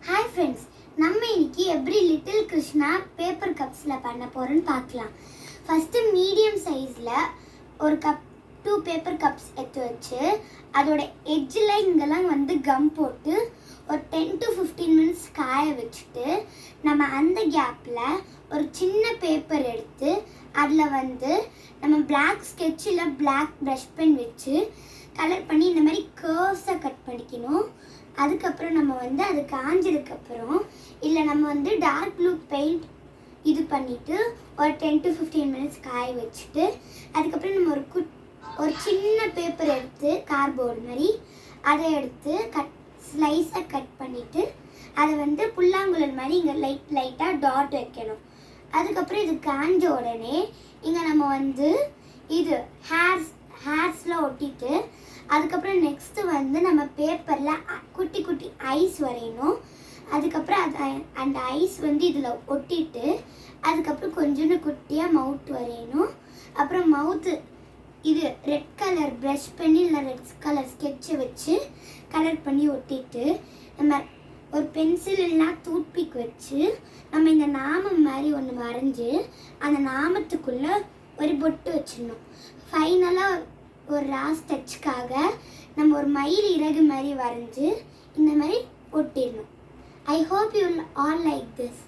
Hi friends, நம்ம இன்னைக்கு எப்படி லிட்டில் கிருஷ்ணா பேப்பர் கப்ஸ்ல பண்ண போறோம்னு பார்க்கலாம். ஃபர்ஸ்ட் மீடியம் சைஸ்ல ஒரு கப் 2 பேப்பர் கப்ஸ் எடுத்து வச்சு அதோட எட்ஜ்ல இங்கெல்லாம் கம் போட்டு ஒரு 10 to 15 minutes காய வச்சுட்டு நம்ம அந்த கேப்ல ஒரு சின்ன பேப்பர் எடுத்து அதில் நம்ம பிளாக் ஸ்கெட்சில் பிளாக் ப்ரஷ் பென் வச்சு கலர் பண்ணி இந்த மாதிரி கர்வ்ஸாக கட் பண்ணிக்கணும். அதுக்கப்புறம் நம்ம அது காஞ்சதுக்கப்புறம் இல்லை நம்ம டார்க் ப்ளூ பெயிண்ட் இது பண்ணிவிட்டு ஒரு 10 to 15 minutes காய வச்சுட்டு அதுக்கப்புறம் நம்ம ஒரு சின்ன பேப்பர் எடுத்து கார்ட்போர்டு மாதிரி அதை எடுத்து ஸ்லைஸாக கட் பண்ணிவிட்டு அதை புல்லாங்குழல் மாதிரி இங்கே லைட்டாக டாட் வைக்கணும். அதுக்கப்புறம் இது காஞ்ச உடனே இங்கே நம்ம இது ஹேர்ஸில் ஒட்டிட்டு அதுக்கப்புறம் நெக்ஸ்ட்டு நம்ம பேப்பரில் குட்டி குட்டி ஐஸ் வரையணும். அதுக்கப்புறம் அந்த ஐஸ் இதில் ஒட்டிட்டு அதுக்கப்புறம் கொஞ்சோண்டு குட்டியாக மவுத் வரையணும். அப்புறம் மவுத்து இது ரெட் கலர் ப்ரஷ் பண்ணி இல்லை ரெட் கலர் ஸ்கெட்சை வச்சு கலர் பண்ணி ஒட்டிட்டு நம்ம ஒரு பென்சில் இல்லைனா டூத்பிக் வச்சு நம்ம இந்த நாமம் மாதிரி ஒன்று வரைஞ்சி அந்த நாமத்துக்குள்ளே ஒரு பொட்டு வச்சிடணும். ஃபைனலாக ஒரு லாஸ்ட் டச்சுக்காக நம்ம ஒரு மயில் இறகு மாதிரி வரைஞ்சி இந்த மாதிரி ஒட்டிடணும். I hope you all like this.